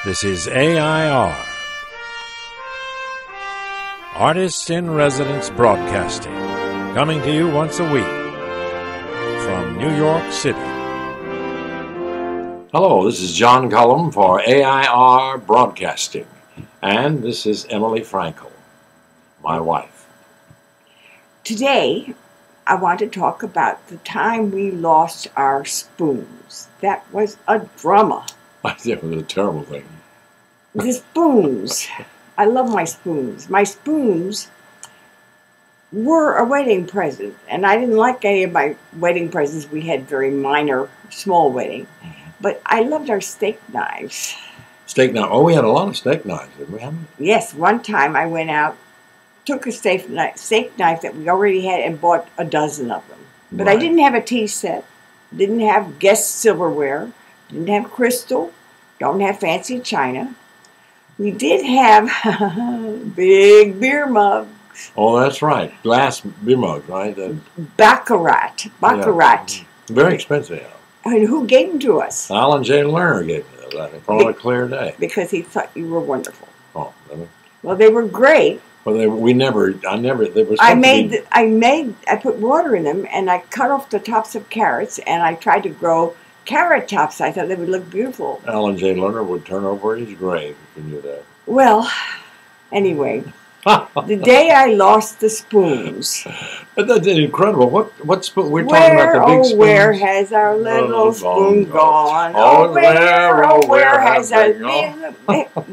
This is AI.R. Artists in Residence Broadcasting, coming to you once a week from New York City. Hello, this is John Cullum for AI.R Broadcasting, and this is Emily Frankel, my wife. Today, I want to talk about the time we lost our spoons. That was a drama. I think it was a terrible thing. The spoons. I love my spoons. My spoons were a wedding present, and I didn't like any of my wedding presents. We had very minor, small wedding. But I loved our steak knives. Steak knife. Oh, we had a lot of steak knives, didn't we? Yes, one time I went out, took a steak knife that we already had and bought a dozen of them. But Right. I didn't have a tea set, didn't have guest silverware, didn't have crystal, don't have fancy china. We did have big beer mugs. Oh, that's right. Glass beer mugs, right? Baccarat. Yeah. Very expensive. I mean, who gave them to us? Alan J. Lerner gave me those, I think, for a clear day. Because he thought you were wonderful. Oh, really? Well, they were great. Well, they were I put water in them, and I cut off the tops of carrots, and I tried to grow carrot tops. I thought they would look beautiful. Alan J. Lerner would turn over his grave if you knew that. Well, anyway, the day I lost the spoons. But that's incredible. What spoon? We're talking about the big spoons. Where has our little spoon gone? Oh, where has our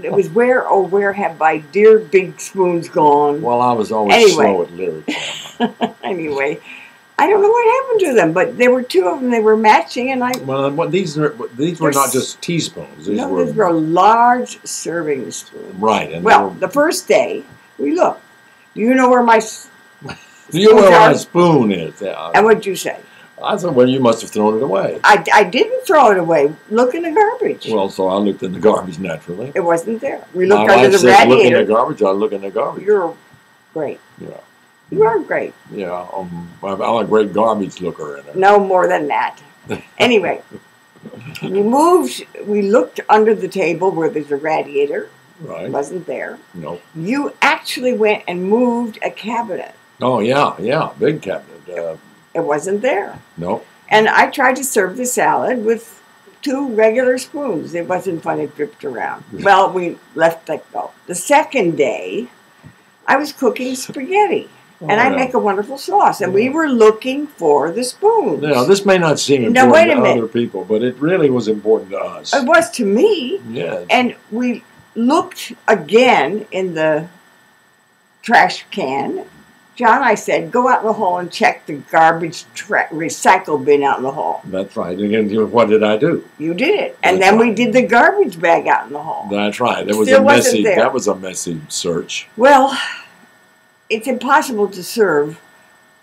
It was where have my dear big spoons gone? Well, I was always slow at lyrics. Anyway, I don't know what happened to them, but there were two of them. They were matching, and these were not just teaspoons. These were large serving spoons. Right. And the first day we looked. Do you know where my you know where my spoon is? Yeah. And what'd you say? I said, well, you must have thrown it away. I didn't throw it away. Look in the garbage. Well, so I looked in the garbage naturally. It wasn't there. We looked My under wife the says, radiator. look in the garbage. I look in the garbage. You're great. Yeah. You are great. Yeah. I'm a great garbage looker in it. No more than that. Anyway, we looked under the table where there's a radiator. Right. It wasn't there. No. You actually went and moved a cabinet. Oh, yeah. Big cabinet. It wasn't there. No. And I tried to serve the salad with two regular spoons. It wasn't fun. It dripped around. Well, we let that go. The second day, I was cooking spaghetti. And I make a wonderful sauce. And we were looking for the spoons. Now, this may not seem important to other people, but it really was important to us. It was to me. Yeah. And we looked again in the trash can. John, I said, go out in the hall and check the garbage recycle bin out in the hall. That's right. And what did I do? You did it. And then we did the garbage bag out in the hall. That's right. That was a messy search. Well, it's impossible to serve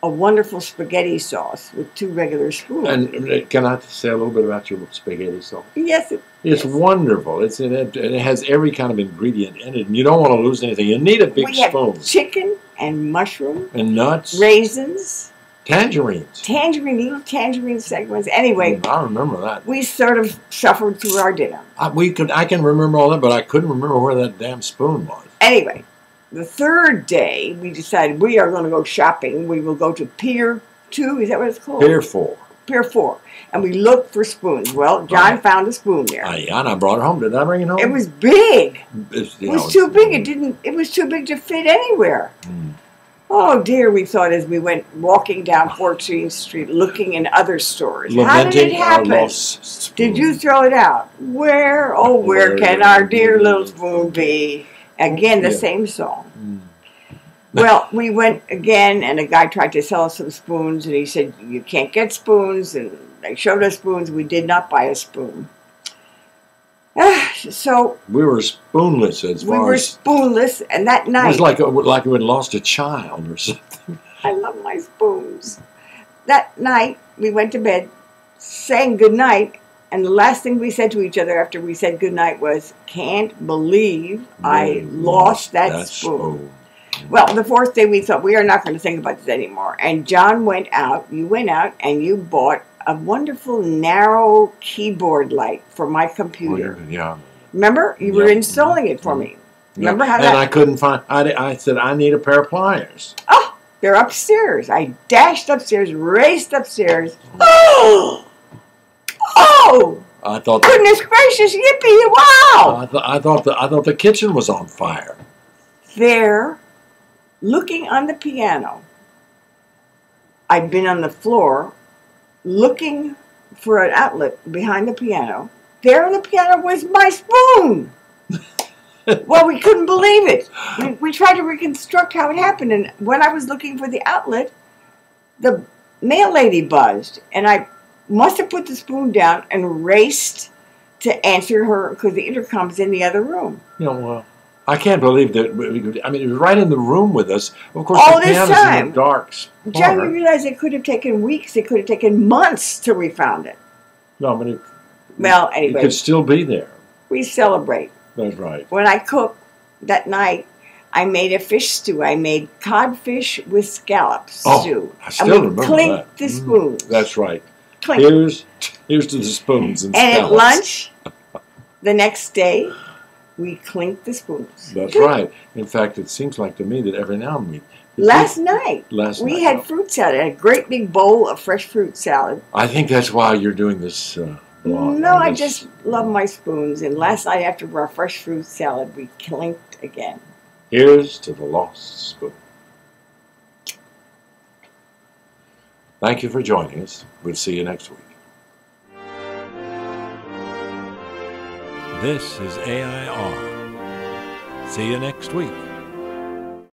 a wonderful spaghetti sauce with two regular spoons. And can I say a little bit about your spaghetti sauce? Yes. It's wonderful. It has every kind of ingredient in it, and you don't want to lose anything. You need a big spoon. We have chicken and mushroom. And nuts. Raisins. Tangerines. Little tangerine segments. Anyway. I remember that. We sort of suffered through our dinner. I can remember all that, but I couldn't remember where that damn spoon was. Anyway. The third day, we decided we are going to go shopping. We will go to Pier 2. Is that what it's called? Pier 4. Pier 4. And we looked for spoons. Well, John found a spoon there. Yeah, and I brought it home. Did I bring it home? It was big. It was too big. It was too big to fit anywhere. Oh, dear, we thought as we went walking down 14th Street looking in other stores. How did it happen? Did you throw it out? Where can our dear little spoon be? Again, the same song. Well, we went again, and a guy tried to sell us some spoons, and he said, you can't get spoons, and they showed us spoons. We did not buy a spoon. So we were spoonless spoonless, and that night... It was like we had lost a child or something. I love my spoons. That night, we went to bed, saying goodnight, and the last thing we said to each other after we said goodnight was, can't believe I lost that spoon. Well, the fourth day we thought, we are not going to think about this anymore. And John went out, you went out, and you bought a wonderful narrow keyboard light for my computer. Yeah. Remember? You were installing it for me. Remember how that... And I couldn't find... I said, I need a pair of pliers. Oh, they're upstairs. I dashed upstairs, raced upstairs. Oh! Oh! I thought... Goodness gracious, yippee, wow! I thought the kitchen was on fire. There, looking on the piano. I'd been on the floor, looking for an outlet behind the piano. There on the piano was my spoon! Well, we couldn't believe it. We tried to reconstruct how it happened, and when I was looking for the outlet, the mail lady buzzed, and I must have put the spoon down and raced to answer her because the intercom's in the other room. Well, I can't believe that. I mean, it was right in the room with us. Of course, all the this piano's time. in the dark. John, you realize it could have taken weeks. It could have taken months till we found it. No, but anyway, it could still be there. We celebrate. That's right. When I cooked that night, I made a fish stew. I made codfish with scallop stew. I still remember that. And we clinked the spoons. That's right. Clink. Here's to the spoons and scallops. And scallops. at lunch, the next day, we clinked the spoons. That's right. In fact, it seems like to me that every now and then Last night, we had fruit salad, a great big bowl of fresh fruit salad. I think that's why you're doing this. No, I just love my spoons. And last night after our fresh fruit salad, we clinked again. Here's to the lost spoon. Thank you for joining us. We'll see you next week. This is AI.R. See you next week.